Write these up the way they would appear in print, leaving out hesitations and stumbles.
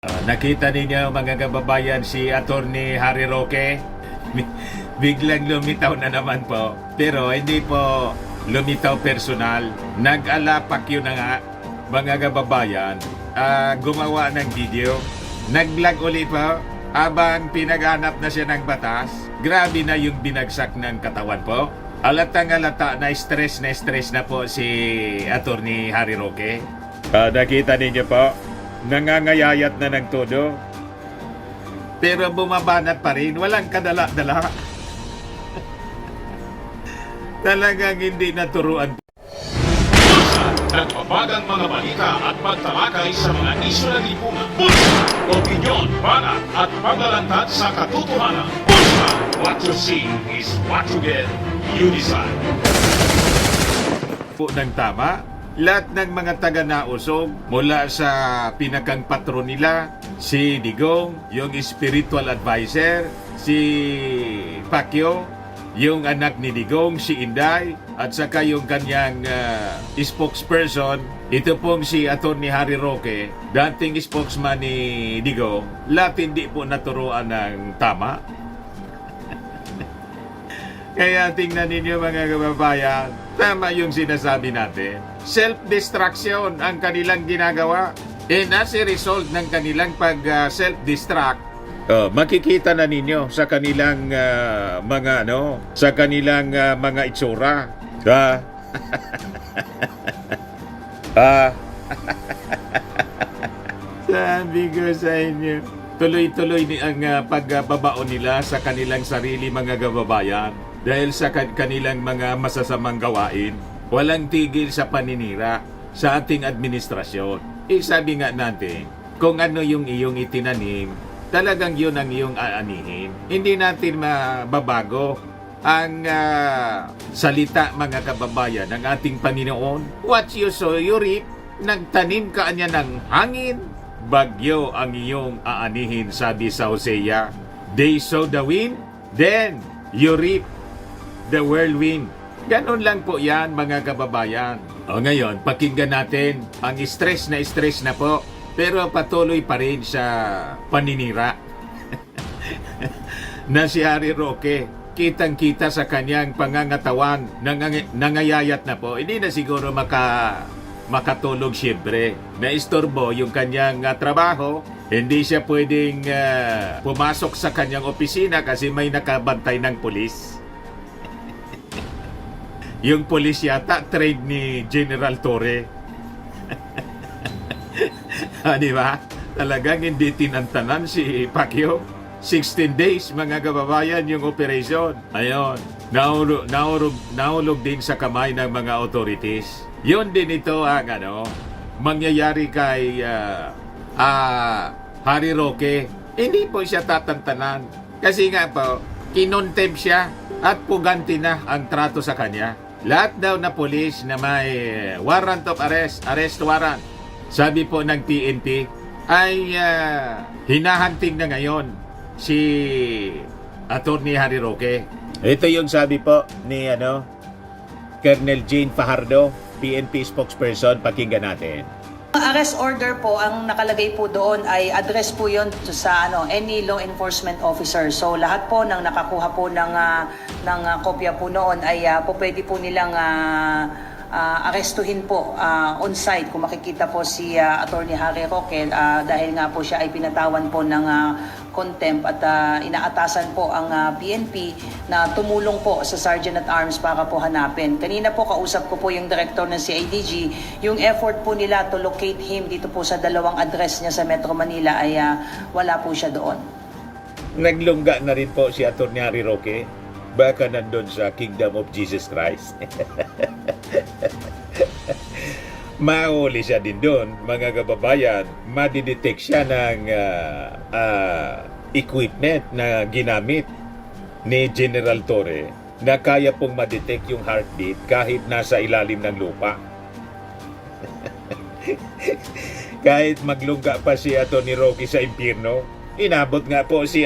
Nakita ninyo mga kababayan si Attorney Harry Roque? Biglang lumitaw na naman po. Pero hindi po lumitaw personal. Nag-alapak yun na nga mga kababayan. Gumawa ng video. Nag-vlog uli po habang pinaghanap na siya ng batas. Grabe na yung binagsak ng katawan po. Alatang alata na stress na po si Attorney Harry Roque. Nakita ninyo po, nangangayayat na ng todo. Pero bumabanat pa rin, walang kadala-dala. Talagang hindi naturuan. Nagbabagang mga balita at pagtalakay sa mga isyu ng lipunan. Pulsa, opinyon, banat at paglalantad sa katotohanan. Pulsa, what you see is what you get. You decide. Po ng tama, lahat ng mga taga-nausog mula sa pinakang patron nila, si Digong, yung spiritual advisor, si Pacquiao, yung anak ni Digong, si Inday, at saka yung kanyang spokesperson, ito pong si Attorney Harry Roque, dating spokesman ni Digong, lahat hindi po naturuan ng tama. Kaya tingnan ninyo mga kababayan, tama yung sinasabi natin. Self-destruction ang kanilang ginagawa. And as a result ng kanilang pag-self-destruct, makikita na ninyo sa kanilang mga itsura. Sabi ko sa inyo, tuloy-tuloy ang pagbabaon nila sa kanilang sarili mga kababayan dahil sa kanilang mga masasamang gawain. Walang tigil sa paninira sa ating administrasyon. Sabi nga natin, kung ano yung iyong itinanim, talagang yun ang iyong aanihin. Hindi natin mababago ang salita mga kababayan ng ating Panginoon. What you sow, you reap. Nagtanim ka niya ng hangin, bagyo ang iyong aanihin, sabi sa Hosea. They sow the wind, then you reap the whirlwind. Ganon lang po yan mga kababayan. O ngayon, pakinggan natin ang stress na po. Pero patuloy pa rin sa paninira. Na si Harry Roque, kitang-kita sa kanyang pangangatawan, nangayayat na po. Hindi na siguro makatulog siyempre. Naistorbo yung kanyang trabaho. Hindi siya pwedeng pumasok sa kanyang opisina kasi may nakabantay ng pulis. Yung pulis yata, trade ni General Torre. Di ba? Talagang hindi tinantanan si Pacquiao. 16 days, mga kababayan, yung operation. Ayun, nahulog din sa kamay ng mga authorities. Yun din ito ang mangyayari kay Harry Roque. Hindi po siya tatantanan. Kasi nga po, kinontempt siya at puganti na ang trato sa kanya. Lahat daw na polis na may warrant of arrest warrant, sabi po ng PNP, ay hinahanting na ngayon si Attorney Harry Roque. Ito yung sabi po ni Colonel Jane Fajardo, PNP spokesperson. Pakinggan natin. Arrest order po, ang nakalagay po doon ay address po yon sa any law enforcement officer. So lahat po ng nakakuha po ng kopya po noon ay po pwede po nilang arestuhin po on site kung makikita po si Attorney Harry Roque dahil nga po siya ay pinatawan po ng contempt at inaatasan po ang PNP na tumulong po sa Sergeant at Arms para po hanapin. Kanina po kausap ko po yung director ng CIDG, yung effort po nila to locate him dito po sa dalawang address niya sa Metro Manila ay wala po siya doon. Naglungga na rin po si Attorney Harry Roque. Baka nandun sa Kingdom of Jesus Christ. Mahuli siya din doon, mga kababayan. Madidetect siya ng equipment na ginamit ni General Torre na kaya pong madetect yung heartbeat kahit nasa ilalim ng lupa. Kahit maglungga pa si Attorney Roque sa impyerno, inabot nga po si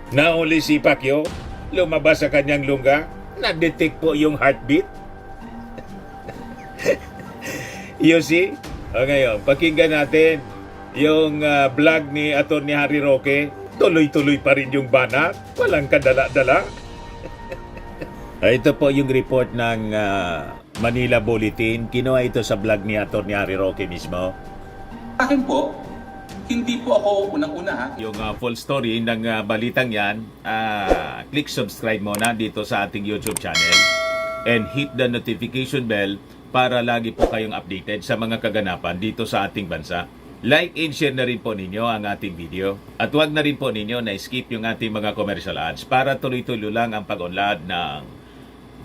nahuli si Pacquiao, lumabas sa kanyang lungga, na-detect po yung heartbeat. You see? O ngayon, pakinggan natin yung vlog ni Atty. Harry Roque, tuloy-tuloy pa rin yung banat. Walang kadala-dala. Ito po yung report ng Manila Bulletin. Kinuha ito sa vlog ni Atty. Harry Roque mismo. Akin po, hindi po ako unang-una ha. Yung full story ng balitang yan, click subscribe muna dito sa ating YouTube channel and hit the notification bell para lagi po kayong updated sa mga kaganapan dito sa ating bansa. Like and share na rin po ninyo ang ating video. At huwag na rin po ninyo na skip yung ating mga commercial ads para tuloy-tuloy lang ang pag-unlad ng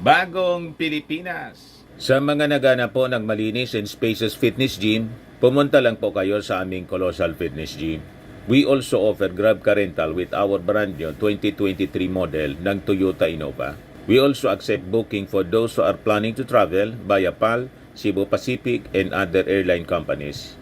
Bagong Pilipinas. Sa mga nagana po ng malinis and spacious fitness gym, pumunta lang po kayo sa aming Colossal Fitness Gym. We also offer Grab Car Rental with our brand new 2023 model ng Toyota Innova. We also accept booking for those who are planning to travel via PAL, Cebu Pacific, and other airline companies,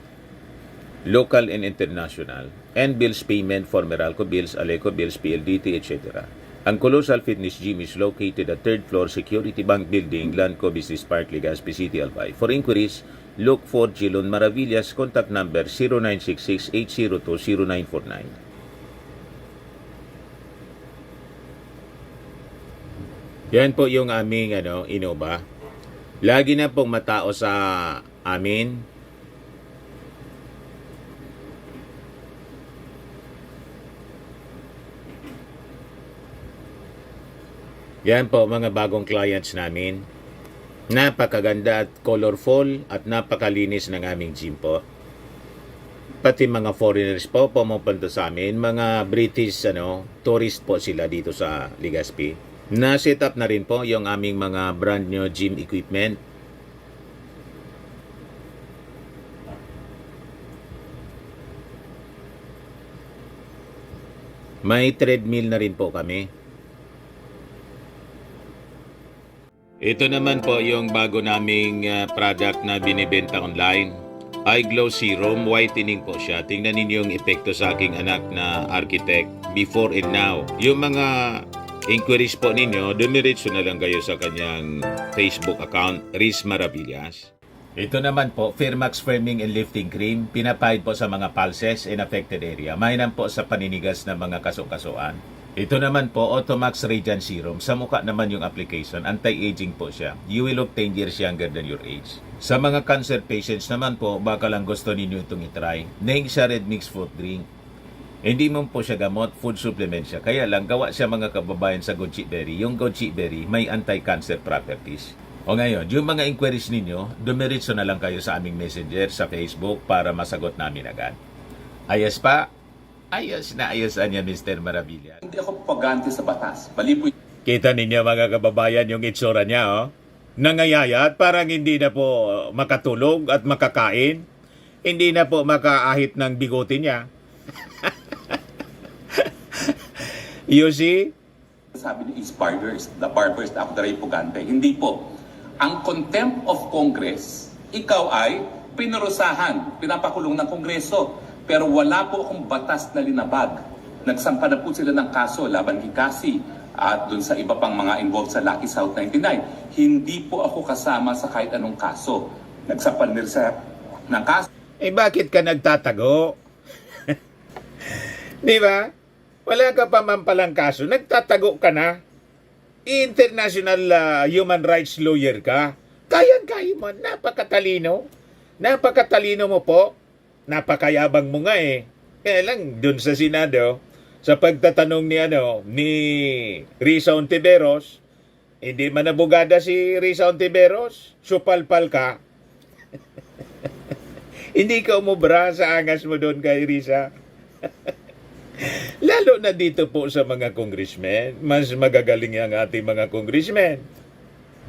local and international, and bills payment for Meralco Bills, Aleco Bills, PLDT, etc. Ang Colossal Fitness Gym is located at 3rd floor Security Bank Building, Lanco Business Park, Legazpi City, Albay. For inquiries, look for Gilon Maravillas, contact number 0966-802-0949. Yan po yung aming Innova. Lagi na pong matao sa amin. Yan po mga bagong clients namin. Napakaganda at colorful at napakalinis ng aming gym po. Pati mga foreigners po pumupunta sa amin. Mga British tourist po sila dito sa Legazpi. Na-set up na rin po yung aming mga brand new gym equipment. May treadmill na rin po kami. Ito naman po yung bago naming product na binibenta online. Eye Glow Serum, whitening po siya. Tingnan ninyo yung epekto sa aking anak na architect before and now. Yung mga inquiries po ninyo, dumiretso na lang kayo sa kanyang Facebook account, Riz Maravillas. Ito naman po, Firmax Firming and Lifting Cream, pinapahid po sa mga pulses in affected area. Mainam po sa paninigas ng mga kasukasuan. Ito naman po, Automax Radiant Serum. Sa mukha naman yung application, anti-aging po siya. You will look 10 years younger than your age. Sa mga cancer patients naman po, baka lang gusto ninyo itong itry. Naing siya red mixed fruit drink. Hindi mo po siya gamot, food supplement siya. Kaya lang, gawa siya mga kababayan sa goji berry. Yung goji berry, may anti-cancer properties. O ngayon, yung mga inquiries ninyo, dumiritso na lang kayo sa aming messenger sa Facebook para masagot namin agad. Ayos pa? Ayos na ayosan niya, Mr. Maravilla. Hindi ako pagante sa batas. Mali po Kita ninyo mga kababayan yung itsura niya, oh. Nangayayat, parang hindi na po makatulog at makakain. Hindi na po makaahit ng bigote niya. You see? sabi ni barbers, the barbers na ako daray pugante. Hindi po. Ang contempt of Congress, ikaw ay pinurusahan, pinapakulong ng Kongreso. Pero wala po akong batas na linabag. Nagsampa na po sila ng kaso laban kay Cassie at dun sa iba pang mga involved sa Lucky South 99. Hindi po ako kasama sa kahit anong kaso. Nagsampa nila sa ng kaso. Eh bakit ka nagtatago? Di ba? Wala ka pa man palang kaso. Nagtatago ka na. International human rights lawyer ka. Kayang-kaya mo. Napakatalino. Napakatalino mo po. Napakayabang mo nga eh. Kaya lang, dun sa Senado, sa pagtatanong ni Risa Ontiveros, hindi man abogada si Risa Ontiveros, supalpal ka. Hindi ka umubra sa angas mo doon kay Risa. Lalo na dito po sa mga congressmen, mas magagaling ang ating mga congressmen.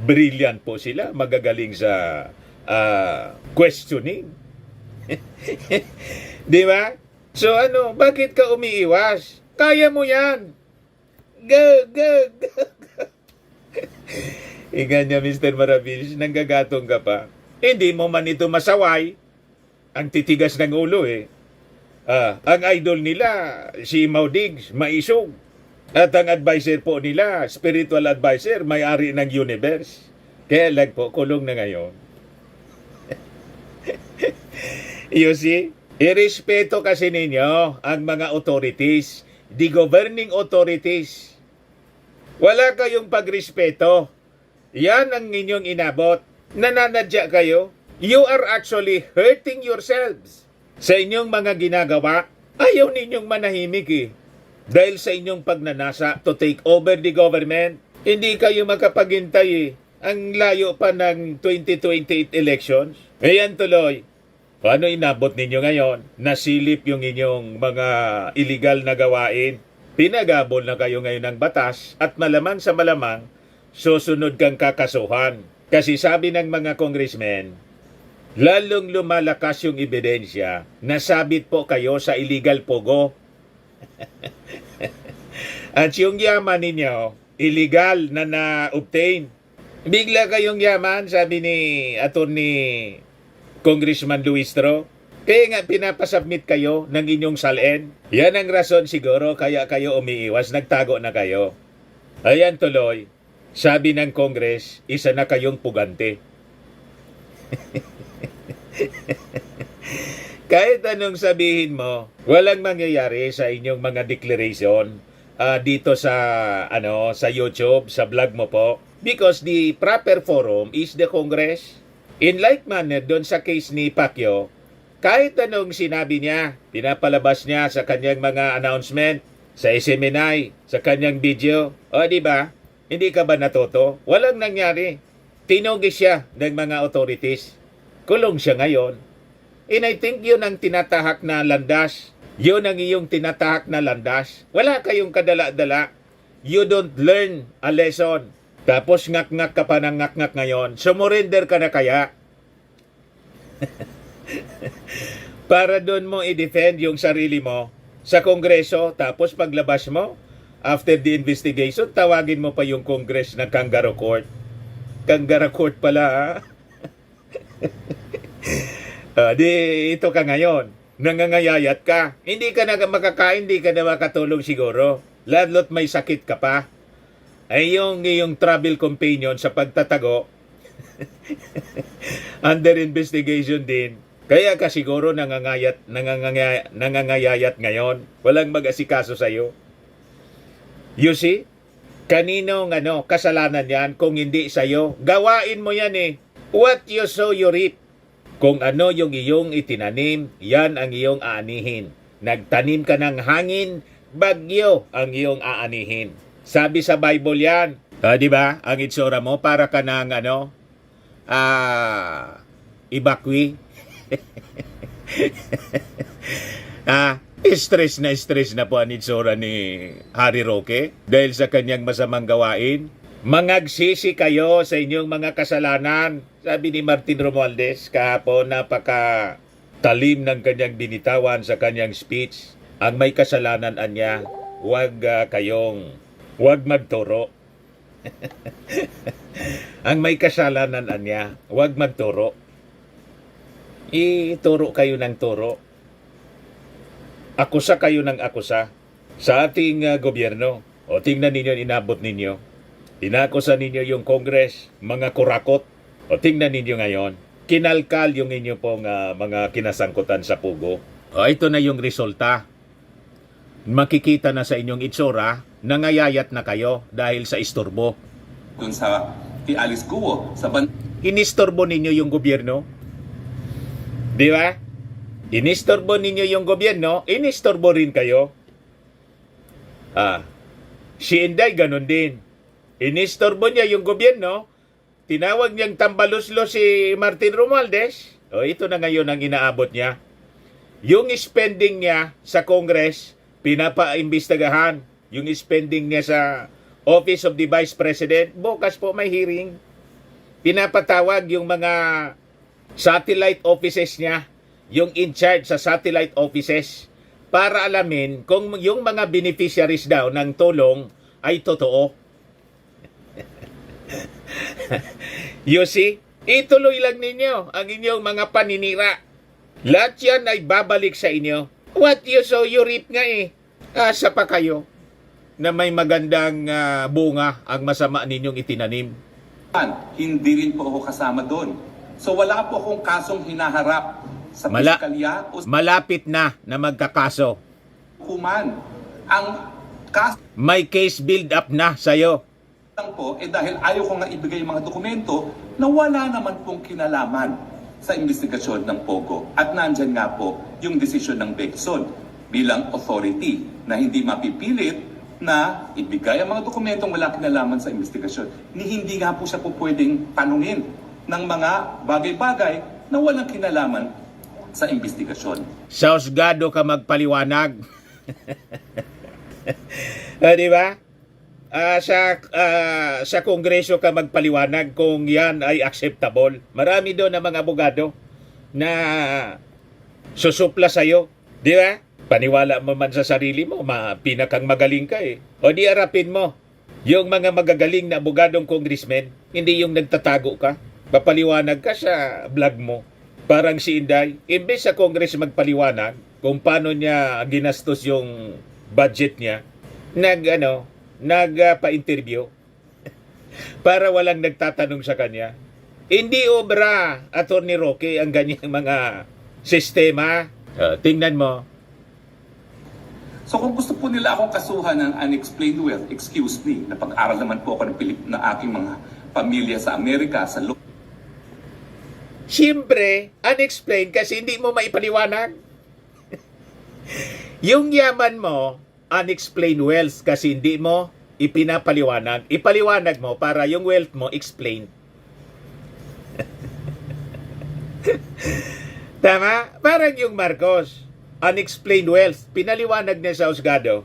Brilliant po sila, magagaling sa questioning. Di ba? So bakit ka umiiwas? Kaya mo yan. Go, go, go, go. Ika niya, Mr. Maravillas, nanggagatong ka pa. Hindi mo man ito masaway. Ang titigas ng ulo eh. Ang idol nila, si Maudigs, maisog. At ang advisor po nila, spiritual advisor, may-ari ng universe. Kaya lang po, kulong na ngayon. You see? Irespeto kasi ninyo ang mga authorities, the governing authorities. Wala kayong pagrespeto. Yan ang inyong inabot. Nananadya kayo. You are actually hurting yourselves. Sa inyong mga ginagawa, ayaw ninyong manahimik eh. Dahil sa inyong pagnanasa to take over the government, hindi kayo makapaghintay eh. Ang layo pa ng 2028 elections. Ayan tuloy. Paano inabot ninyo ngayon? Nasilip yung inyong mga illegal na gawain. Pinagabol na kayo ngayon ng batas at malamang sa malamang, susunod kang kakasuhan. Kasi sabi ng mga congressmen, lalong lumalakas yung ebidensya na sabit po kayo sa illegal pogo. At yung yaman ninyo, illegal na na-obtain. Bigla kayong yaman, sabi ni Attorney Congressman Luistro. Kaya nga pinapasubmit kayo ng inyong salin. Yan ang rason siguro kaya kayo umiiwas, nagtago na kayo. Ayan tuloy, sabi ng Congress, isa na kayong pugante. Kahit anong sabihin mo, walang mangyayari sa inyong mga declaration dito sa sa YouTube, sa vlog mo po, because the proper forum is the Congress. In like manner, doon sa case ni Pacquiao, kahit anong sinabi niya, pinapalabas niya sa kanyang mga announcement, sa SMNI, sa kanyang video, o di ba? Hindi ka ba natuto? Walang nangyari. Tinugis siya ng mga authorities. Kulong siya ngayon. And I think yun ang tinatahak na landas. Yun ang iyong tinatahak na landas. Wala kayong kadala-dala. You don't learn a lesson. Tapos ngak-ngak ka pa ng ngak-ngak ngayon. Sumurrender ka na kaya? Para doon mo i-defend yung sarili mo sa Kongreso. Tapos paglabas mo, after the investigation, tawagin mo pa yung Congress na kangaroo court. Kangaroo court pala, ha? Ito ka ngayon. Nangangayayat ka. Hindi ka na makakain, hindi ka na makatulog siguro. Lalot may sakit ka pa. Ay yung travel companion sa pagtatago under investigation din. Kaya ka siguro nangangayayat ngayon. Walang mag-asikaso sa'yo. You see? Kaninong kasalanan yan kung hindi sa'yo? Gawain mo yan eh. What you sow, you reap. Kung ano yung iyong itinanim, yan ang iyong aanihin. Nagtanim ka ng hangin, bagyo ang iyong aanihin. Sabi sa Bible yan. Di ba? Ang itsura mo para ka ng ibakwi. Stress na po ang itsura ni Harry Roque dahil sa kanyang masamang gawain. Mangagsisi kayo sa inyong mga kasalanan. Sabi ni Martin Romualdez kahapon, napaka talim ng kanyang binitawan sa kanyang speech. Ang may kasalanan anya, huwag magturo. Ang may kasalanan anya, huwag magturo. Ituro kayo ng turo. Akusa kayo ng akusa sa ating gobyerno. O tingnan ninyo, inabot ninyo. Inakusa ninyo yung Congress, mga kurakot. O tingnan ninyo ngayon, kinalkal yung inyo pong mga kinasangkutan sa pugo. O ito na yung resulta. Makikita na sa inyong itsura, nangayayat na kayo dahil sa istorbo. Doon sa kay Alice Guo, sa Inistorbo ninyo yung gobyerno. Di ba? Inistorbo ninyo yung gobyerno, inistorbo rin kayo. Si Inday ganun din. Inistorbo niya yung gobyerno, tinawag niyang tambaluslo si Martin Romualdez. O ito na ngayon ang inaabot niya. Yung spending niya sa Congress, pinapaimbestagahan. Yung spending niya sa Office of the Vice President, bukas po may hearing. Pinapatawag yung mga satellite offices niya, yung in charge sa satellite offices, para alamin kung yung mga beneficiaries daw ng tulong ay totoo. You see? Ituloy lang ninyo ang inyong mga paninira. Lahat yan ay babalik sa inyo. What you sow, you reap nga eh. Asa pa kayo na may magandang bunga ang masama ninyong itinanim. Hindi rin po ako kasama doon. So wala po akong kasong hinaharap sa Mala- piskalya o sa Malapit na magkakaso. hukuman. Ang kaso May case build up na sa'yo. lang po, dahil ayaw ko nga ibigay yung mga dokumento na wala naman pong kinalaman sa investigasyon ng Pogo. At nandyan nga po yung desisyon ng Bexon bilang authority na hindi mapipilit na ibigay ang mga dokumentong wala kinalaman sa investigasyon. Hindi nga po siya po pwedeng tanungin ng mga bagay-bagay na walang kinalaman sa investigasyon. Sa husgado ka magpaliwanag. Di ba? Sa kongreso ka magpaliwanag kung yan ay acceptable. Marami doon na mga abogado na susupla sa'yo. Di ba? Paniwala mo man sa sarili mo, pinakang magaling ka eh. O di arapin mo. Yung mga magagaling na abogadong congressman, hindi yung nagtatago ka. Papaliwanag ka sa vlog mo. Parang si Inday, imbes sa Congress magpaliwanag kung paano niya ginastos yung budget niya, nagpa-interview para walang nagtatanong sa kanya. Hindi obra, Attorney Roque, ang ganyang mga sistema. Tingnan mo. So kung gusto po nila akong kasuhan ng unexplained wealth, excuse me, napag-aral naman po ako ng aking mga pamilya sa Amerika, sa Siyempre, unexplained kasi hindi mo maipaliwanag. Yung yaman mo, unexplained wealth kasi hindi mo ipinapaliwanag. Ipaliwanag mo para yung wealth mo explained. Tama? Parang yung Marcos, unexplained wealth, pinaliwanag niya sa husgado.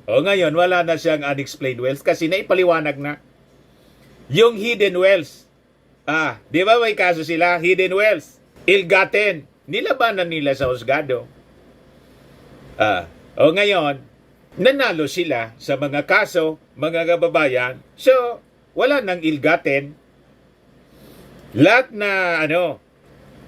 O ngayon, wala na siyang unexplained wealth kasi naipaliwanag na. Yung hidden wealth, di ba may kaso sila? Hidden wealth, ill-gotten, nilabanan nila sa husgado. O ngayon, nanalo sila sa mga kaso, mga kababayan. So, wala nang ill-gotten. Lahat na,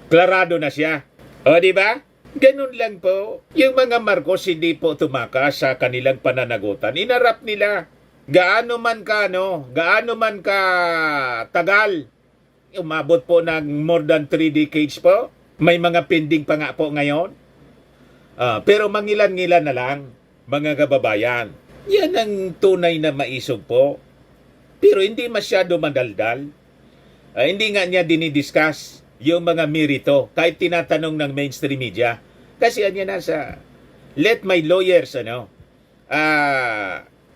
klarado na siya. O, di ba? Ganun lang po. Yung mga Marcos hindi po tumakas sa kanilang pananagutan. Inarap nila. Gaano man ka tagal. Umabot po ng more than 3 decades po. May mga pending pa nga po ngayon. Pero mangilan-ngilan na lang, mga kababayan. Yan ang tunay na maisog po. Pero hindi masyado madaldal. Hindi nga niya dinidiscuss yung mga merito, kahit tinatanong ng mainstream media. Kasi anya nasa, let my lawyers,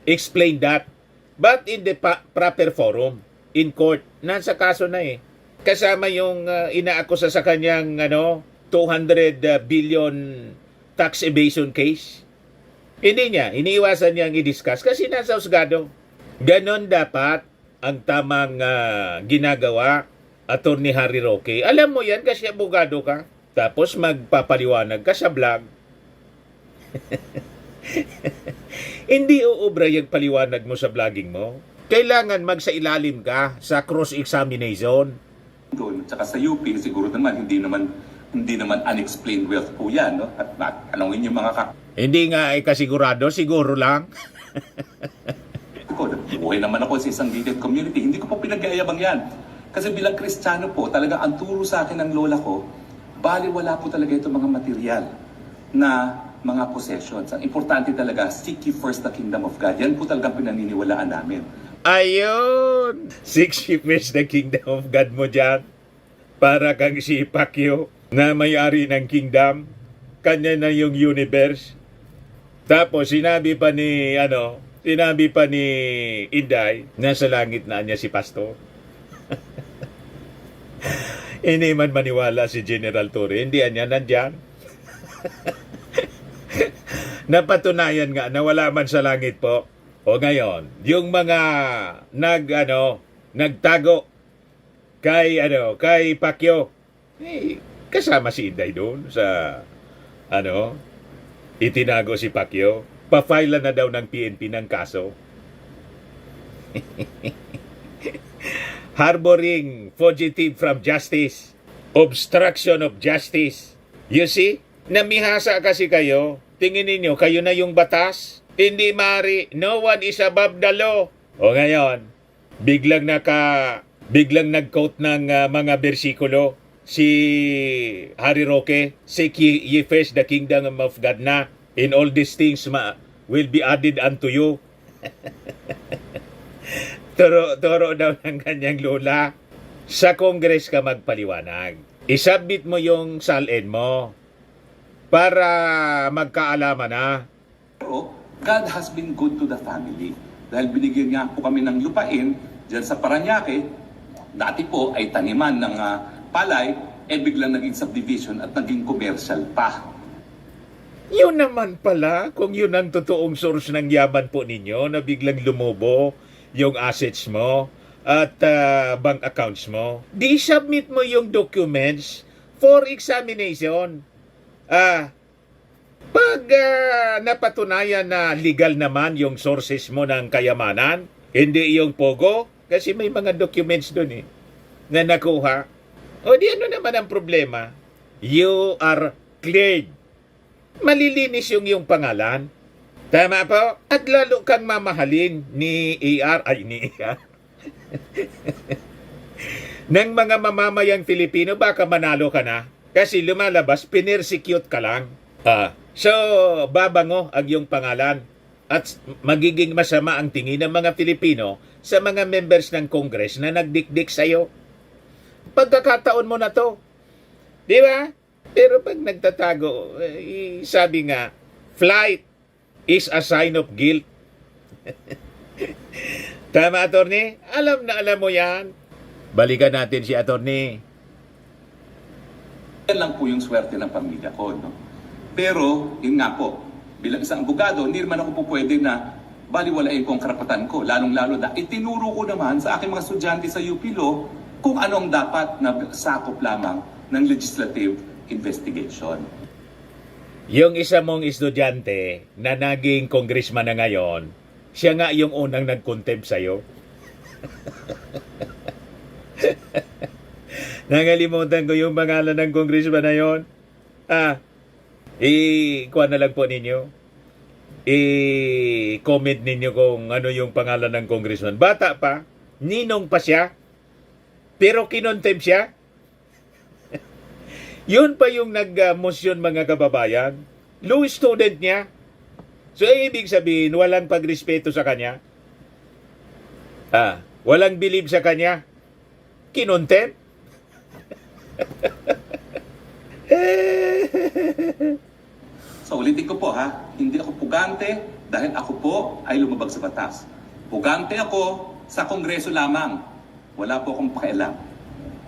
explain that. But in the proper forum, in court, nasa kaso na eh. Kasama yung inaakusa sa kanyang 200 billion tax evasion case. Hindi niya, iniiwasan niyang i-discuss kasi nasa husgado. Ganon dapat ang tamang ginagawa, Attorney Harry Roque. Alam mo yan kasi abogado ka. Tapos magpapaliwanag ka sa vlog. Hindi uubra yung paliwanag mo sa vlogging mo. Kailangan magsailalim ka sa cross-examination. doon, tsaka sa UP, siguro naman, hindi naman unexplained wealth po yan, no? At tanongin yung mga Hindi nga ay kasigurado, siguro lang. buhay naman ako sa isang gated community. Hindi ko po pinag-aayabang yan. Kasi bilang Kristiyano po, talaga ang turo sa akin ng lola ko, baliwala po talaga itong mga material na mga possessions. Ang importante talaga, seek ye first the kingdom of God. Yan po talagang pinaniniwalaan namin. Ayun! 6 years the kingdom of God mo dyan. Para kang si Pacquiao na may-ari ng kingdom. Kanya na yung universe. Tapos sinabi pa ni Inday, nasa langit na niya si Pastor. Hindi man maniwala si General Torre, hindi niya nandyan. Napatunayan nga na wala man sa langit po. O ngayon, yung mga nagtago kay Pacquiao, kasama si Inday doon sa itinago si Pacquiao. Pa-file na daw ng PNP ng kaso. Harboring fugitive from justice. Obstruction of justice. You see? Namihasa kasi kayo. Tingin ninyo, kayo na yung batas. Hindi mari. No one is above the law. O ngayon, biglang nag-quote ng mga bersikulo si Harry Roque, seek ye first the kingdom of God na, in all these things will be added unto you. Turo daw ng kanyang lola. Sa Congress ka magpaliwanag. Isubmit mo yung salin mo para magkaalaman na. Pero God has been good to the family. Dahil binigyan niya po kami ng lupain dyan sa Parañaque. Dati po ay taniman ng palay, biglang naging subdivision at naging commercial pa. Yun naman pala, kung yun ang totoong source ng yaman po ninyo na biglang lumobo yung assets mo at bank accounts mo, di submit mo yung documents for examination. Pag napatunayan na legal naman yung sources mo ng kayamanan, hindi yung pogo, kasi may mga documents dun na nakuha. O di ano naman ang problema? You are cleared. Malilinis yung iyong pangalan. Tama po? At lalo kang mamahalin ni ER. Ng mga mamamayang Filipino, baka manalo ka na. Kasi lumalabas, pinersecute ka lang. So, babango ang iyong pangalan. At magiging masama ang tingin ng mga Filipino sa mga members ng Congress na nagdikdik sa'yo. Pagkakataon mo na to. Di ba? Pero pag nagtatago, sabi nga, flight is a sign of guilt. Tama, attorney? Alam na alam mo yan. Balikan natin si attorney. Yan lang po yung swerte ng pamilya ko. No? Pero, yun nga po, bilang isang abogado, hindi naman ako po pwede na baliwalain ko ang karapatan ko. Lalong-lalo na itinuro ko naman sa aking mga estudyante sa UP Law kung anong dapat na sakop lamang ng legislative investigation. Yung isa mong estudyante na naging congressman na ngayon, siya nga yung unang nag-contempt sa'yo. Nangalimutan ko yung pangalan ng congressman na yon. Kuha na lang po ninyo. I-comment ninyo kung ano yung pangalan ng congressman. Bata pa, ninong pa siya, pero kinontempt siya. Yun pa yung nag-motion mga kababayan. Law student niya. So, ibig sabihin, walang pagrespeto sa kanya. Walang believe sa kanya. Kinontempt. So ulitin ko po hindi ako pugante dahil ako po ay lumabag sa batas. Pugante ako sa Kongreso lamang. Wala po akong pakialam.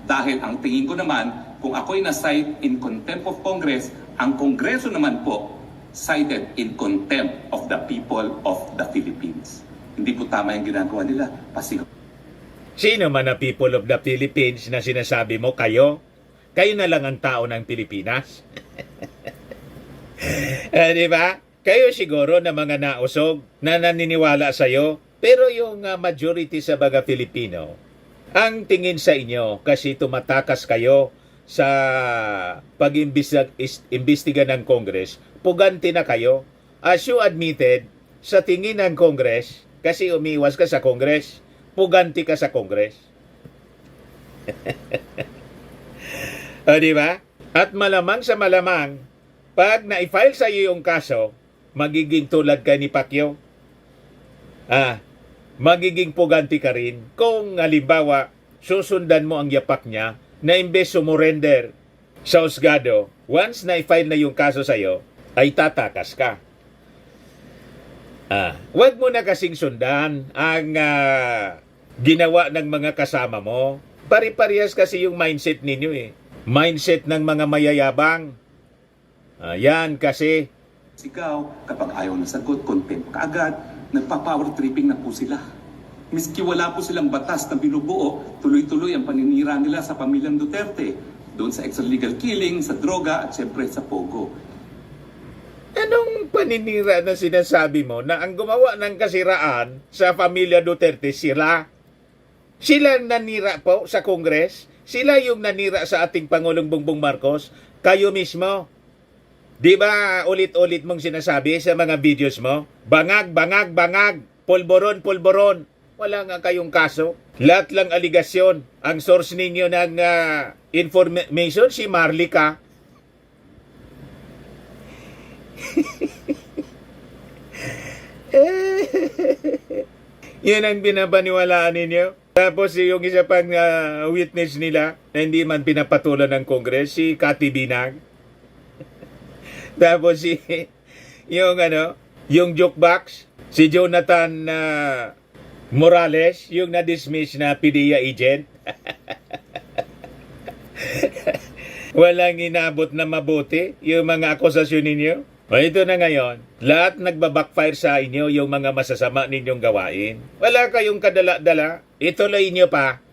Dahil ang tingin ko naman, kung ako'y na-cite in contempt of Congress, ang Kongreso naman po cited in contempt of the people of the Philippines. Hindi po tama yung ginagawa nila. Pasigaw. Sino man na people of the Philippines na sinasabi mo, kayo? Kayo na lang ang tao ng Pilipinas. Di ba? Kayo siguro na mga nausog na naniniwala sa'yo, pero yung majority sa mga Filipino, ang tingin sa inyo kasi tumatakas kayo sa pag-imbestiga ng Congress, puganti na kayo. As you admitted, sa tingin ng Congress, kasi umiwas ka sa Congress, puganti ka sa Congress. Di ba? At malamang sa malamang, pag na-file sa iyo yung kaso, magiging tulad ka ni Pacquiao. Magiging puganti ka rin kung halimbawa susundan mo ang yapak niya na imbes sumurrender sa husgado, once na-file na yung kaso sa iyo, ay tatakas ka. Huwag mo na kasing sundan ang ginawa ng mga kasama mo. Pari-parehas kasi yung mindset ninyo Mindset ng mga mayayabang. Yan kasi. Sigaw, kapag ayaw na sagot, contempt kaagad, nagpa-power tripping na po sila. Miski wala po silang batas na binubuo, tuloy-tuloy ang paninira nila sa pamilyang Duterte. Doon sa extralegal killing, sa droga, at syempre sa pogo. Anong paninira na sinasabi mo na ang gumawa ng kasiraan sa pamilya Duterte sila? Sila nanira po sa Kongres? Sila yung nanira sa ating Pangulong Bongbong Marcos? Kayo mismo? Di ba ulit-ulit mong sinasabi sa mga videos mo? Bangag, bangag, bangag. Pulboron, pulboron. Wala nga kayong kaso. Lahat lang aligasyon. Ang source ninyo ng information, si Marlica. Yan ang binabaniwalaan ninyo. Tapos yung isa pang witness nila na hindi man pinapatulan ng Congress, si Cathy Binag. Tapos yung jukebox, si Jonathan Morales, yung na-dismiss na PDEA agent. Walang inabot na mabuti yung mga akusasyon ninyo. O ito na ngayon, lahat nagbabackfire sa inyo yung mga masasama ninyong gawain. Wala kayong kadala-dala, ituloy nyo pa.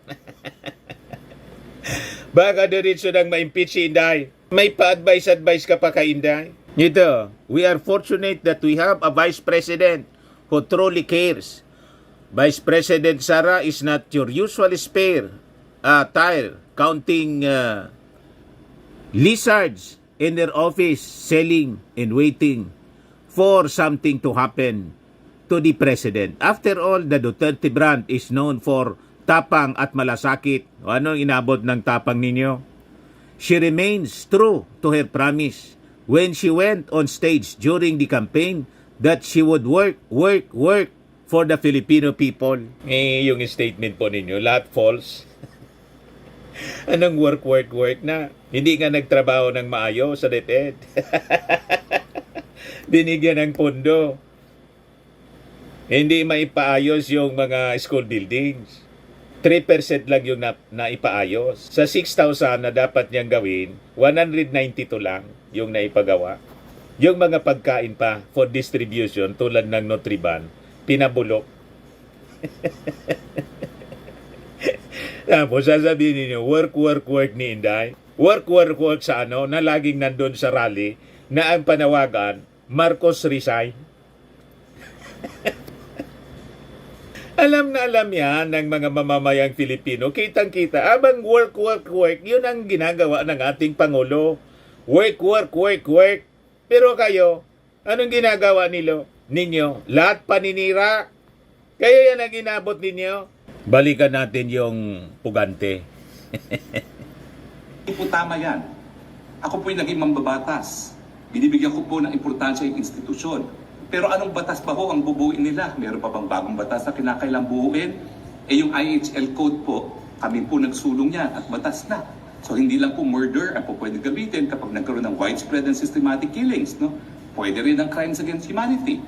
Baka diretso nang ma-impeach si Inday. May pa-advise ka pa kay Inday. Ito, we are fortunate that we have a Vice President who truly cares. Vice President Sara is not your usual spare tire counting lizards in their office selling and waiting for something to happen to the President. After all, the Duterte brand is known for tapang at malasakit. O anong inabot ng tapang ninyo? She remains true to her promise when she went on stage during the campaign that she would work for the Filipino people. Yung statement po ninyo, lahat false. Anong work na? Hindi nga nagtrabaho ng maayos sa DepEd. Binigyan ng pondo. Hindi maipaayos yung mga school buildings. 3% lang yung naipaayos. Sa 6,000 na dapat niyang gawin, 192 lang yung naipagawa. Yung mga pagkain pa for distribution tulad ng Nutriban, pinabulok. Tapos sasabihin ninyo, work ni Inday. Work sa na laging nandun sa rally na ang panawagan, Marcos resign. Alam na alam yan ng mga mamamayang Filipino. Kitang-kita, abang work, yun ang ginagawa ng ating Pangulo. Work. Pero kayo, anong ginagawa ninyo? Lahat paninira. Kaya yan ang inabot ninyo. Balikan natin yung pugante. Hindi po tama yan. Ako po'y naging mambabatas. Binibigyan ko po ng importansya yung institusyon. Pero anong batas ba ho ang bubuin nila? Meron pa bang bagong batas na kinakailang buuin? Yung IHL code po, kami po nagsulong yan at batas na. So hindi lang po murder ang po pwede gamitin kapag nagkaroon ng widespread and systematic killings. No? Pwede rin ang crimes against humanity.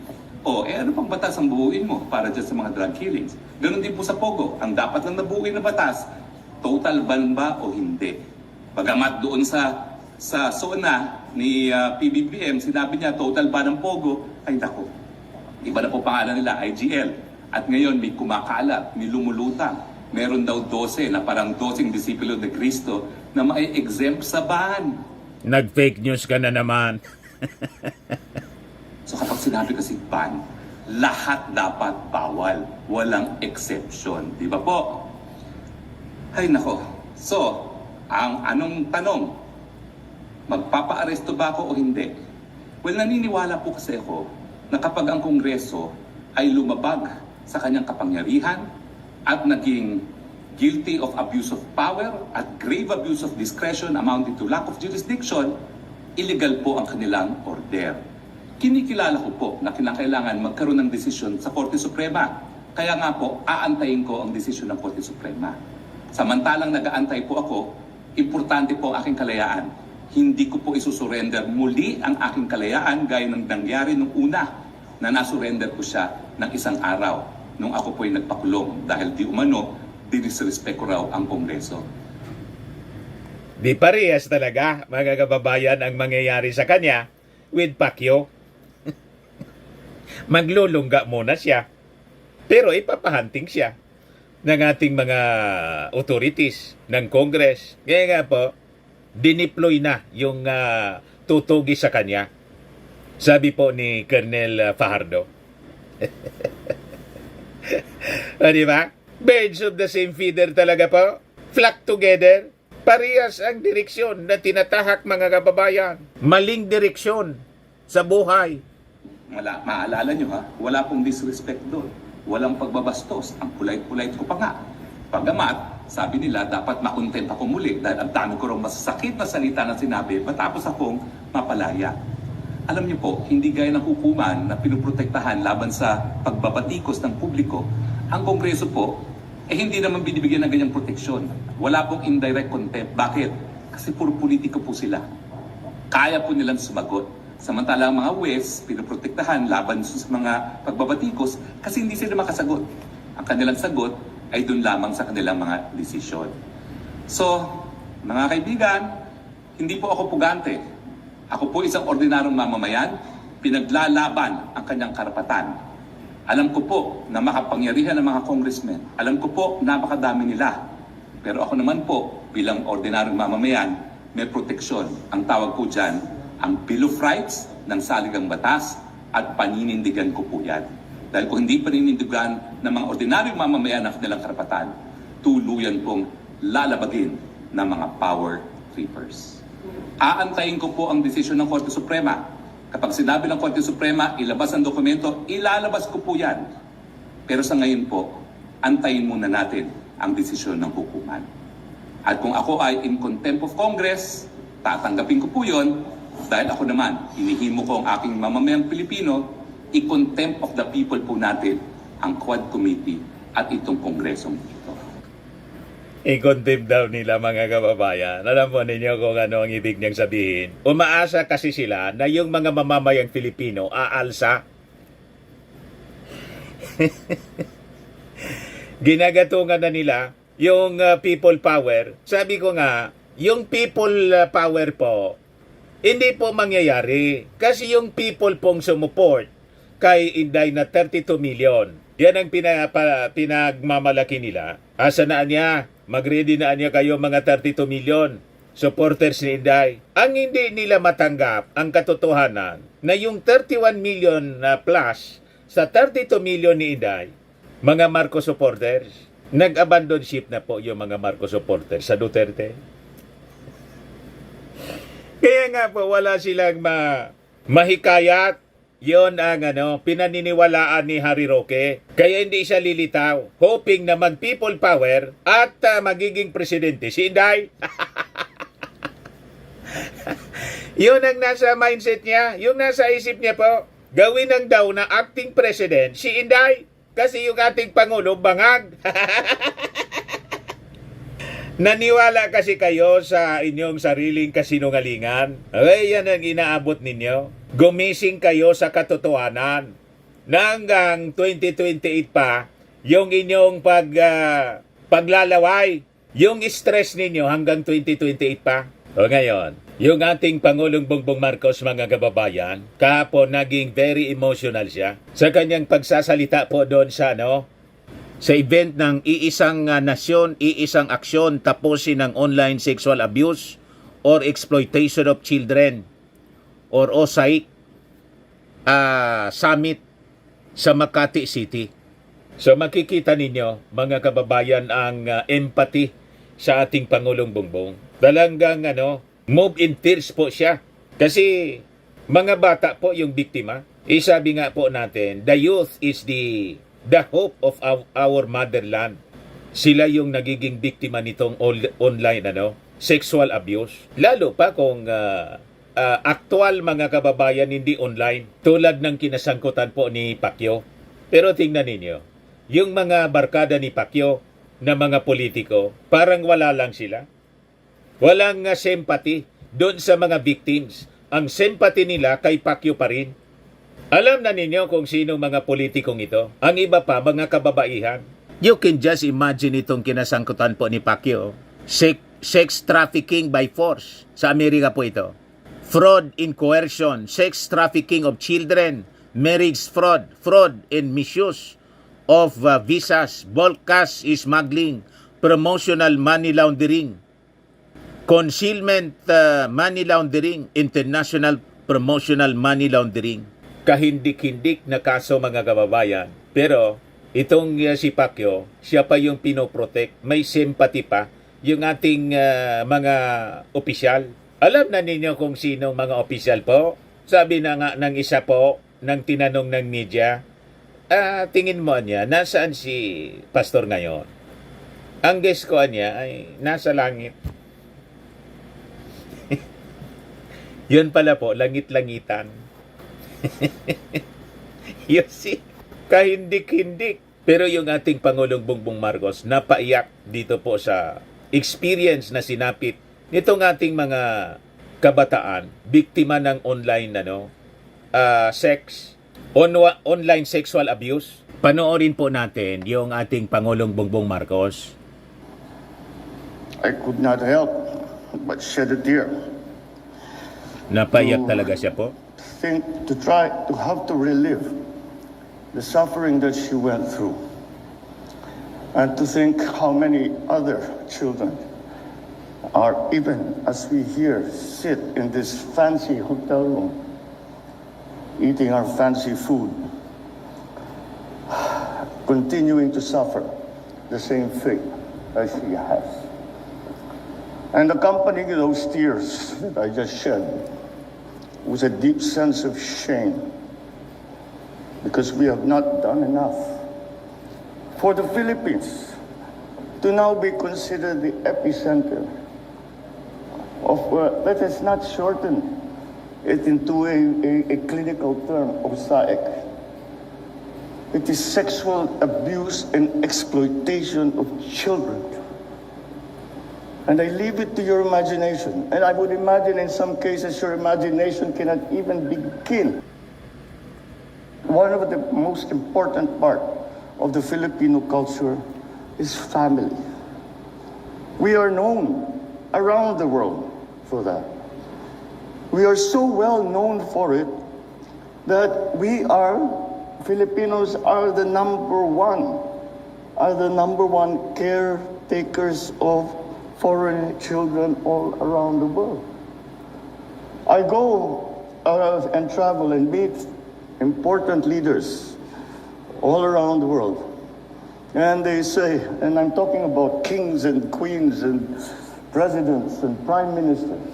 Ano pang batas ang buuin mo para dyan sa mga drug killings? Ganon din po sa Pogo. Ang dapat lang nabuuin na batas, total ban ba o hindi? Bagamat doon sa SONA ni PBBM, sinabi niya total ban ng Pogo, ay nako. Iba na po pangalan nila, IGL. At ngayon may kumakalat, may lumulutang. Meron daw 12 na parang 12 disipulo de Cristo na mai-exempt sa ban. Nag-fake news ka na naman. So kapag sinabi kasi ban, lahat dapat bawal. Walang exception. Di ba po? Ay nako. So, ang anong tanong? Magpapa-aresto ba ako o hindi? Well, naniniwala po kasi ako na kapag ang Kongreso ay lumabag sa kanyang kapangyarihan at naging guilty of abuse of power at grave abuse of discretion amounting to lack of jurisdiction, illegal po ang kanilang order. Kinikilala ko po na kinakailangan magkaroon ng desisyon sa Korte Suprema. Kaya nga po, aantayin ko ang desisyon ng Korte Suprema. Samantalang nag-aantay po ako, importante po ang aking kalayaan. Hindi ko po isusurrender muli ang aking kalayaan gaya ng nangyari nung una na nasurrender ko siya ng isang araw nung ako po'y nagpakulong dahil di umano, dinisrespect ko raw ang Kongreso. Di parehas talaga, mga kababayan, ang mangyayari sa kanya with Pacquiao. Maglulungga muna siya. Pero ipapahunting siya ng ating mga authorities ng Congress. Kaya nga po, dineploy na yung tutugi sa kanya. Sabi po ni Colonel Fajardo. Di ba? Birds of the same feather talaga po. Flock together. Parehas ang direksyon na tinatahak mga kababayan. Maling direksyon sa buhay. Maalala nyo ha, wala pong disrespect doon. walang pagbabastos. Ang polite-polite ko pa nga. Pagamat, sabi nila, dapat makontent ako muli dahil ang dami ko rin masasakit na salita na sinabi matapos akong mapalaya. Alam niyo po, hindi gaya ng hukuman na pinuprotektahan laban sa pagbabatikos ng publiko, ang Kongreso po, hindi naman binibigyan ng ganyang proteksyon. Wala pong indirect contempt. Bakit? Kasi puro politiko po sila. Kaya po nilang sumagot. Samantala ang mga WES, pinuprotektahan laban sa mga pagbabatikos kasi hindi sila makasagot. Ang kanilang sagot ay doon lamang sa kanilang mga desisyon. So, mga kaibigan, hindi po ako pugante. Ako po isang ordinaryong mamamayan, pinaglalaban ang kanyang karapatan. Alam ko po na makapangyarihan ng mga congressmen. Alam ko po napakadami nila. Pero ako naman po, bilang ordinaryong mamamayan, may proteksyon. Ang tawag po dyan, ang Bill of Rights ng saligang batas at paninindigan ko po yan. Dahil kung hindi paninindigan ng mga ordinaryong mamamayan ang kanilang karapatan, tuluyan pong lalabagin ng mga power trippers. Aantayin ko po ang desisyon ng Korte Suprema. Kapag sinabi ng Korte Suprema, ilabas ang dokumento, ilalabas ko po yan. Pero sa ngayon po, antayin muna natin ang desisyon ng hukuman. At kung ako ay in contempt of Congress, tatanggapin ko po yun dahil ako naman, hinihimo ko ang aking mamamayang Pilipino, i-contempt of the people po natin ang Quad Committee at itong Kongresong ito. I-condemn daw nila mga kababayan. Alam mo ninyo kung ano ang ibig niyang sabihin. Umaasa kasi sila na yung mga mamamayang Pilipino aalsa. Ginagatungan na nila yung people power. Sabi ko nga, yung people power po, hindi po mangyayari. Kasi yung people pong sumuport kay Inday na 32 million. Yan ang pinagmamalaki nila. Asa na niya? Mag-ready na niya kayo mga 32 million supporters ni Inday. Ang hindi nila matanggap ang katotohanan na yung 31 million na plus sa 32 million ni Inday, mga Marcos supporters, nag-abandon ship na po yung mga Marcos supporters sa Duterte. Kaya nga po wala silang mahikayat. Yon ang pinaniniwalaan ni Harry Roque. Kaya hindi siya lilitaw. Hoping na mag-people power at magiging presidente si Inday. Yun ang nasa mindset niya. Yung nasa isip niya po. Gawin ng daw na acting president si Inday. Kasi yung ating Pangulo bangag. Naniwala kasi kayo sa inyong sariling kasinungalingan. Ay, yan ang inaabot ninyo. Gumising kayo sa katotohanan. Na hanggang 2028 pa, yung inyong paglalaway, yung stress ninyo hanggang 2028 pa. O ngayon, yung ating Pangulong Bongbong Marcos, mga kababayan, kahapon naging very emotional siya sa kanyang pagsasalita po doon sa sa event ng iisang nasyon, iisang aksyon tapusin ng online sexual abuse or exploitation of children or OSAIC summit sa Makati City. So makikita ninyo mga kababayan ang empathy sa ating Pangulong Bongbong. Talagang move in tears po siya. Kasi mga bata po yung biktima. Sabi nga po natin, the youth is the hope of our motherland. Sila yung nagiging biktima nitong online sexual abuse. Lalo pa kung aktual mga kababayan hindi online. Tulad ng kinasangkutan po ni Pacquiao. Pero tingnan ninyo, yung mga barkada ni Pacquiao na mga politiko, parang wala lang sila. Walang sympathy doon sa mga victims. Ang sympathy nila kay Pacquiao pa rin. Alam na ninyo kung sino mga politikong ito. Ang iba pa, mga kababaihan. You can just imagine itong kinasangkutan po ni Pacquiao. Sex trafficking by force. Sa Amerika po ito. Fraud in coercion, sex trafficking of children, marriage fraud, fraud and misuse of visas, bulk cash smuggling, promotional money laundering, concealment money laundering, international promotional money laundering. Kahindik-hindik na kaso mga kababayan. Pero itong si Pacquiao, siya pa yung pinoprotect. May sympathy pa yung ating mga opisyal. Alam na ninyo kung sino mga opisyal po? Sabi na nga ng isa po, ng tinanong ng media, tingin mo niya, nasaan si pastor ngayon? Ang guess ko niya ay nasa langit. Yun pala po, langit-langitan. Yun si kahindik-hindik. Pero yung ating Pangulong Bongbong Marcos napaiyak dito po sa experience na sinapit nitong ating mga kabataan, biktima ng online online sexual abuse. Panoorin po natin yung ating Pangulong Bongbong Marcos. I could not help but shed a tear. Napaiyak talaga siya po. To try to have to relive the suffering that she went through. And to think how many other children are, even as we here sit in this fancy hotel room, eating our fancy food, continuing to suffer the same fate as she has. And accompanying those tears that I just shed was a deep sense of shame, because we have not done enough for the Philippines to now be considered the epicenter of, let us not shorten it into a clinical term of SAEC. It is sexual abuse and exploitation of children. And I leave it to your imagination. And I would imagine in some cases your imagination cannot even begin. One of the most important part of the Filipino culture is family. We are known around the world for that. We are so well known for it that Filipinos are the number one caretakers of foreign children all around the world. I go and travel and meet important leaders all around the world. And they say, and I'm talking about kings and queens and presidents and prime ministers.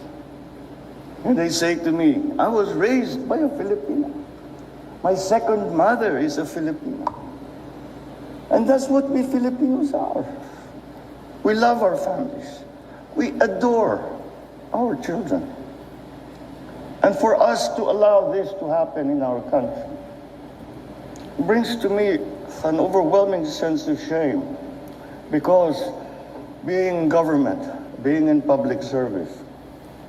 And they say to me, I was raised by a Filipino. My second mother is a Filipino. And that's what we Filipinos are. We love our families. We adore our children. And for us to allow this to happen in our country brings to me an overwhelming sense of shame, because being in government, being in public service,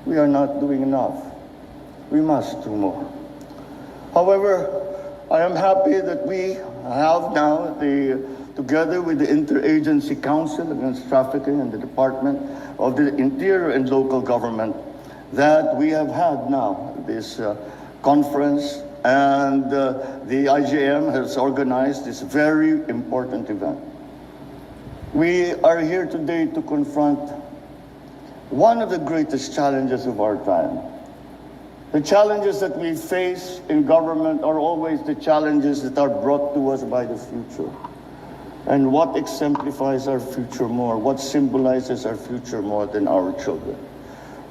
we are not doing enough. We must do more. However, I am happy that we have now together with the Interagency Council Against Trafficking and the Department of the Interior and Local Government, that we have had now this conference, and the IJM has organized this very important event. We are here today to confront one of the greatest challenges of our time. The challenges that we face in government are always the challenges that are brought to us by the future. And what exemplifies our future more, what symbolizes our future more than our children?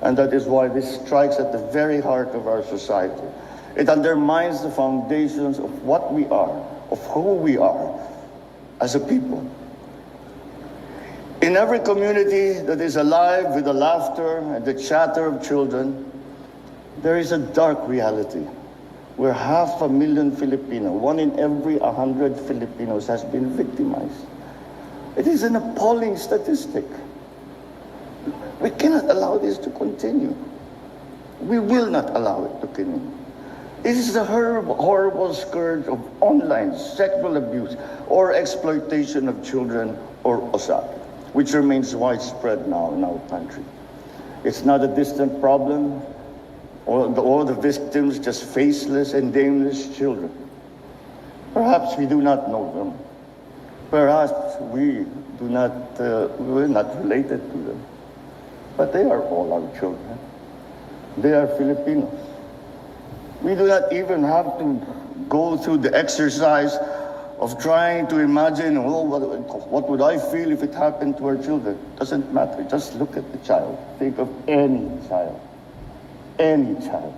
And that is why this strikes at the very heart of our society. It undermines the foundations of what we are, of who we are as a people. In every community that is alive with the laughter and the chatter of children, there is a dark reality where 500,000 Filipino, 1 in every 100 Filipinos, has been victimized. It is an appalling statistic. We cannot allow this to continue. We will not allow it to continue. This is the horrible scourge of online sexual abuse or exploitation of children, or OSAP, which remains widespread now in our country. It's not a distant problem. All the victims just faceless and nameless children. Perhaps we do not know them. Perhaps we're not related to them. But they are all our children. They are Filipinos. We do not even have to go through the exercise of trying to imagine, what would I feel if it happened to our children? Doesn't matter. Just look at the child. Think of any child. Any child.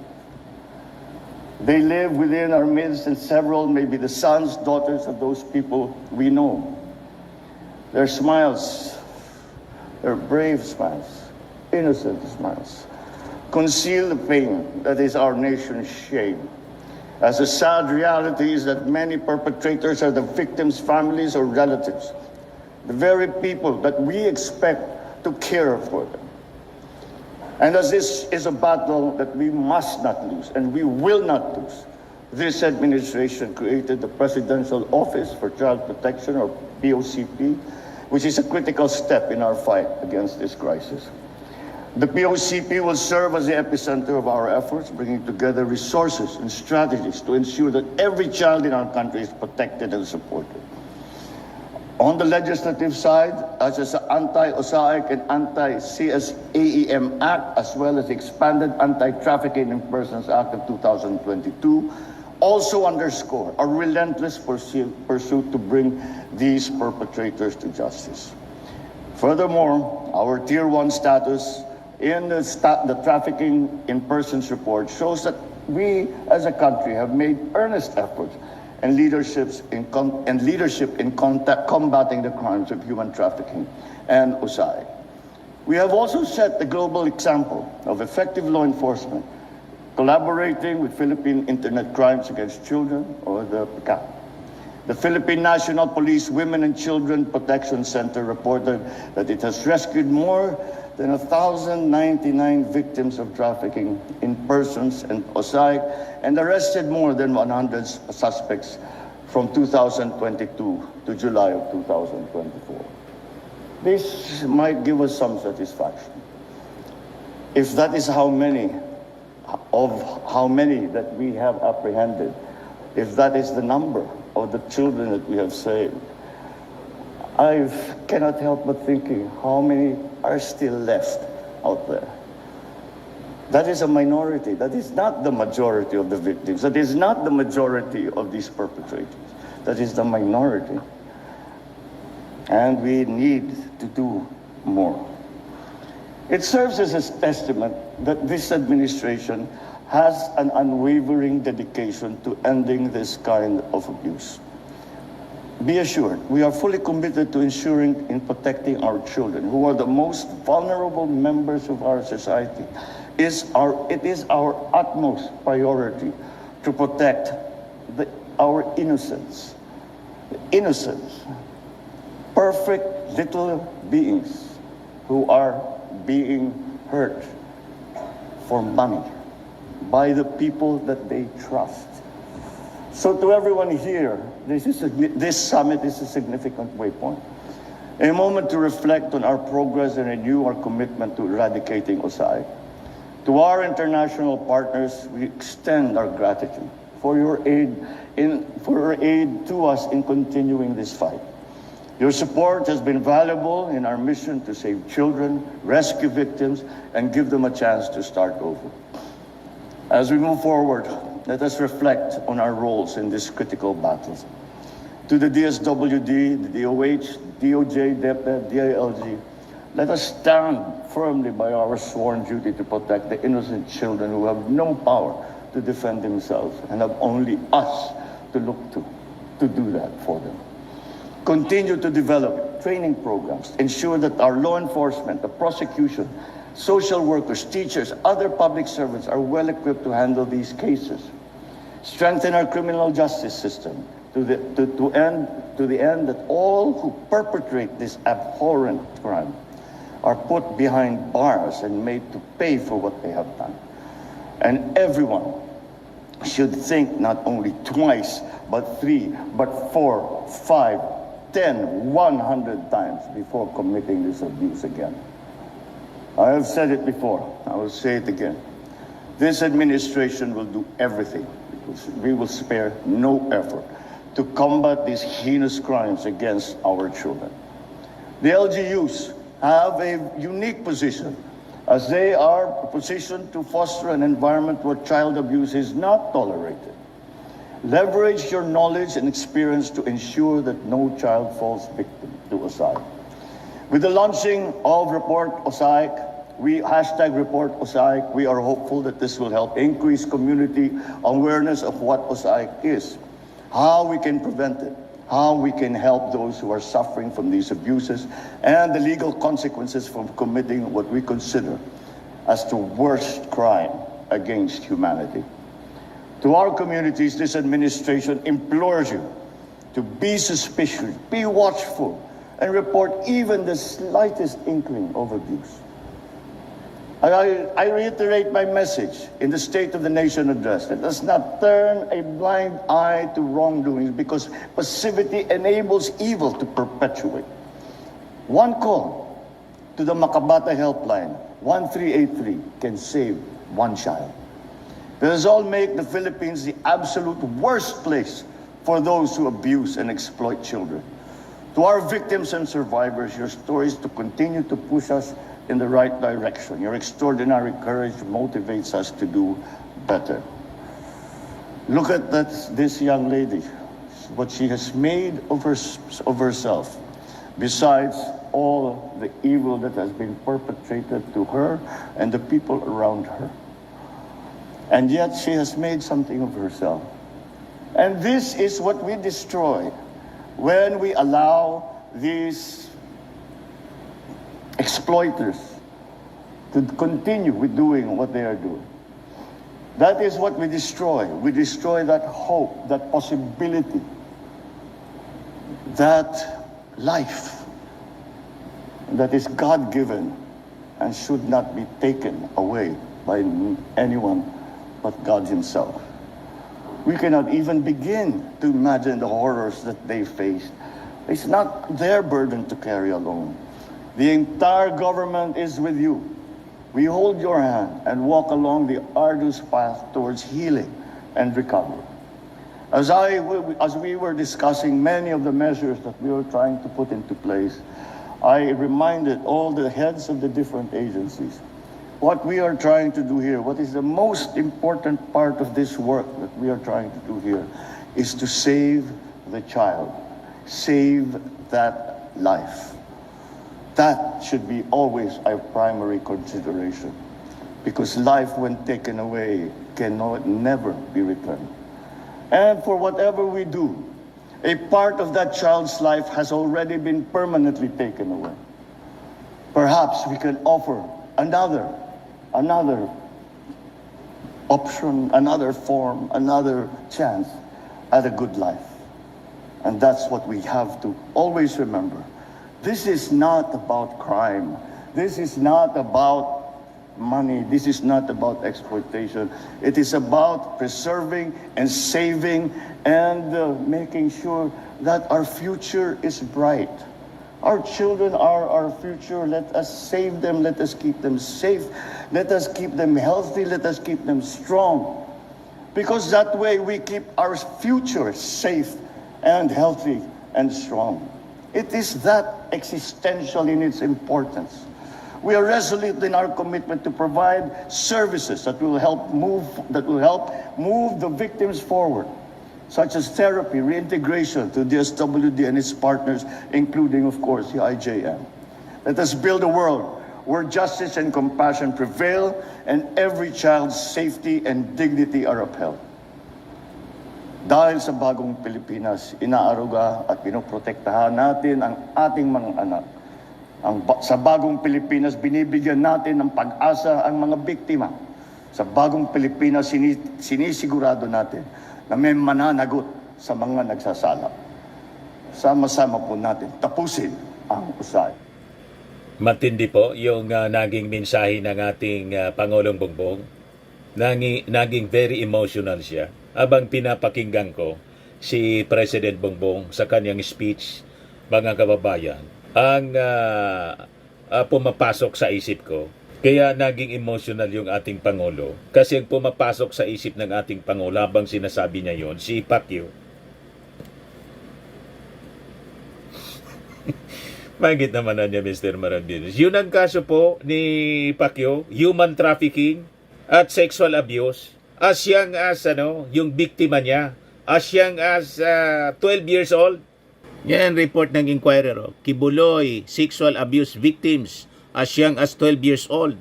They live within our midst, and several may be the sons, daughters of those people we know. Their smiles, their brave smiles, innocent smiles, conceal the pain that is our nation's shame. As the sad reality is that many perpetrators are the victims' families or relatives, the very people that we expect to care for them. And as this is a battle that we must not lose, and we will not lose, this administration created the Presidential Office for Child Protection, or POCP, which is a critical step in our fight against this crisis. The POCP will serve as the epicenter of our efforts, bringing together resources and strategies to ensure that every child in our country is protected and supported. On the legislative side, as is the Anti-OSAIC and Anti-CSAEM Act, as well as the expanded Anti-Trafficking in Persons Act of 2022, also underscore a relentless pursuit to bring these perpetrators to justice. Furthermore, our Tier 1 status in the Trafficking in Persons report shows that we as a country have made earnest efforts and leadership in combating the crimes of human trafficking and OSAIC. We have also set the global example of effective law enforcement, collaborating with Philippine Internet Crimes Against Children, or the PICAP. The Philippine National Police Women and Children Protection Center reported that it has rescued more than 1,099 victims of trafficking in persons and OSAIC, and arrested more than 100 suspects from 2022 to July of 2024. This might give us some satisfaction. If that is how many that we have apprehended, if that is the number of the children that we have saved, I cannot help but thinking how many are still left out there. That is a minority. That is not the majority of the victims. That is not the majority of these perpetrators. That is the minority. And we need to do more. It serves as a testament that this administration has an unwavering dedication to ending this kind of abuse. Be assured, we are fully committed to ensuring and protecting our children, who are the most vulnerable members of our society. It is our utmost priority to protect our innocents. The innocents, perfect little beings who are being hurt for money by the people that they trust. So to everyone here, this summit is a significant waypoint. A moment to reflect on our progress and renew our commitment to eradicating OSAIC. To our international partners, we extend our gratitude for your aid to us in continuing this fight. Your support has been valuable in our mission to save children, rescue victims, and give them a chance to start over. As we move forward, let us reflect on our roles in these critical battles. To the DSWD, the DOH, DOJ, DepEd, DILG, let us stand firmly by our sworn duty to protect the innocent children who have no power to defend themselves and have only us to look to do that for them. Continue to develop training programs, ensure that our law enforcement, the prosecution, social workers, teachers, other public servants are well equipped to handle these cases. Strengthen our criminal justice system to the end that all who perpetrate this abhorrent crime are put behind bars and made to pay for what they have done. And everyone should think not only twice, but 3, but 4, 5, 10, 100 times before committing this abuse again. I have said it before, I will say it again. This administration will do everything. We will spare no effort to combat these heinous crimes against our children. The LGUs have a unique position, as they are positioned to foster an environment where child abuse is not tolerated. Leverage your knowledge and experience to ensure that no child falls victim to OSAIC. With the launching of Report OSAIC, we hashtag report OSAIC. We are hopeful that this will help increase community awareness of what OSAIC is, how we can prevent it, how we can help those who are suffering from these abuses, and the legal consequences from committing what we consider as the worst crime against humanity. To our communities, this administration implores you to be suspicious, be watchful, and report even the slightest inkling of abuse. I reiterate my message in the State of the Nation address. Let us not turn a blind eye to wrongdoings, because passivity enables evil to perpetuate. One call to the Makabata Helpline, 1383, can save one child. Let us all make the Philippines the absolute worst place for those who abuse and exploit children. To our victims and survivors, your stories to continue to push us in the right direction. Your extraordinary courage motivates us to do better. Look at this young lady, what she has made of herself, besides all the evil that has been perpetrated to her and the people around her. And yet she has made something of herself. And this is what we destroy when we allow these exploiters to continue with doing what they are doing. That is what we destroy. We destroy that hope, that possibility, that life that is God-given and should not be taken away by anyone but God Himself. We cannot even begin to imagine the horrors that they faced. It's not their burden to carry alone. The entire government is with you. We hold your hand and walk along the arduous path towards healing and recovery. As we were discussing many of the measures that we were trying to put into place, I reminded all the heads of the different agencies what we are trying to do here, what is the most important part of this work that we are trying to do here, is to save the child, save that life. That should be always our primary consideration, because life, when taken away, cannot never be returned. And for whatever we do, a part of that child's life has already been permanently taken away. Perhaps we can offer another option, another form, another chance at a good life. And that's what we have to always remember. This is not about crime. This is not about money. This is not about exploitation. It is about preserving and saving and making sure that our future is bright. Our children are our future. Let us save them. Let us keep them safe. Let us keep them healthy. Let us keep them strong. Because that way we keep our future safe and healthy and strong. It is that existential in its importance. We are resolute in our commitment to provide services that will help move the victims forward, such as therapy, reintegration to DSWD and its partners, including, of course, the IJM. Let us build a world where justice and compassion prevail and every child's safety and dignity are upheld. Dahil sa bagong Pilipinas, inaaruga at pinoprotektahan natin ang ating mga anak. Sa bagong Pilipinas, binibigyan natin ng pag-asa ang mga biktima. Sa bagong Pilipinas, sinisigurado natin na may mananagot sa mga nagsasala. Sama-sama po natin tapusin ang USAID. Matindi po yung naging mensahe ng ating Pangulong Bongbong. Naging very emotional siya. Habang pinapakinggan ko si President Bongbong sa kanyang speech, mga kababayan, ang pumapasok sa isip ko. Kaya naging emotional yung ating Pangulo. Kasi ang pumapasok sa isip ng ating Pangulo habang sinasabi niya yon, si Pacquiao. Magit naman na niya, Mr. Marandinos. Yun ang kaso po ni Pacquiao, human trafficking at sexual abuse. As young as yung biktima niya, as young as 12 years old. Yan report ng Inquirer. Kibuloy, sexual abuse victims as young as 12 years old.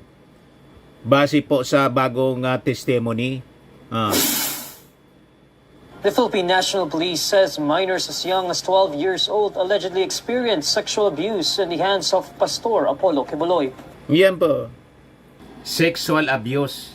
Base po sa bagong testimony. The Philippine National Police says minors as young as 12 years old allegedly experienced sexual abuse in the hands of Pastor Apollo Quiboloy. Yan po. Sexual abuse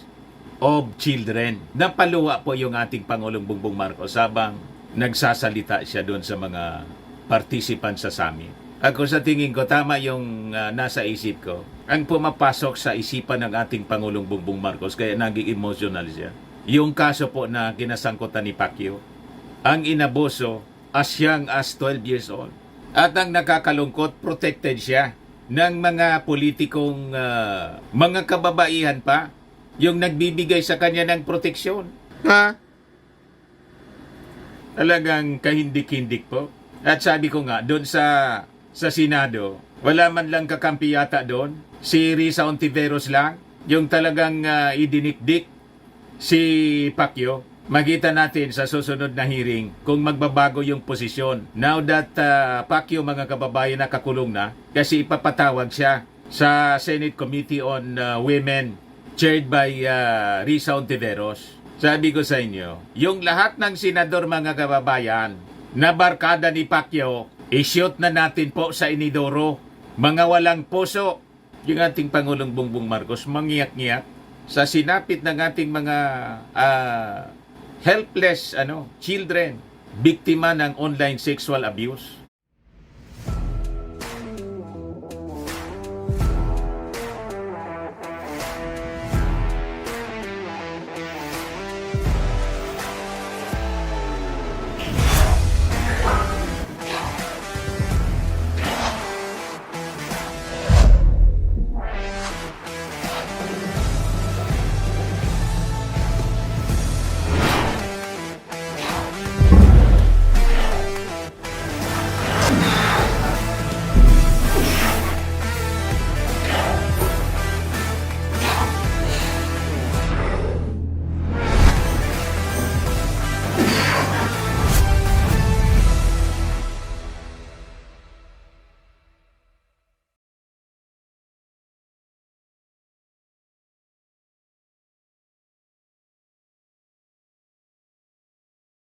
of children. Napaluwa po yung ating Pangulong Bongbong Marcos habang nagsasalita siya doon sa mga participants sa summit. Ako sa tingin ko, tama yung nasa isip ko. Ang pumapasok sa isipan ng ating Pangulong Bongbong Marcos, kaya naging emotional siya. Yung kaso po na kinasangkutan ni Pacquiao, ang inabuso as young as 12 years old. At ang nakakalungkot, protected siya ng mga politikong mga kababaihan pa yung nagbibigay sa kanya ng proteksyon. Ha? Talagang kahindik-hindik po. At sabi ko nga, doon sa Senado, wala man lang kakampi yata doon. Si Risa Ontiveros lang, yung talagang idinikdik si Pacquiao. Makita natin sa susunod na hearing kung magbabago yung posisyon. Now that Pacquiao, mga kababayan, nakakulong na kasi ipapatawag siya sa Senate Committee on Women chaired by Risa Ontiveros. Sabi ko sa inyo, yung lahat ng senador, mga kababayan, na barkada ni Pacquiao, i-shoot na natin po sa inidoro. Mga walang puso. Yung ating Pangulong Bongbong Marcos, mangyak-ngyak sa sinapit ng ating mga helpless children, biktima ng online sexual abuse.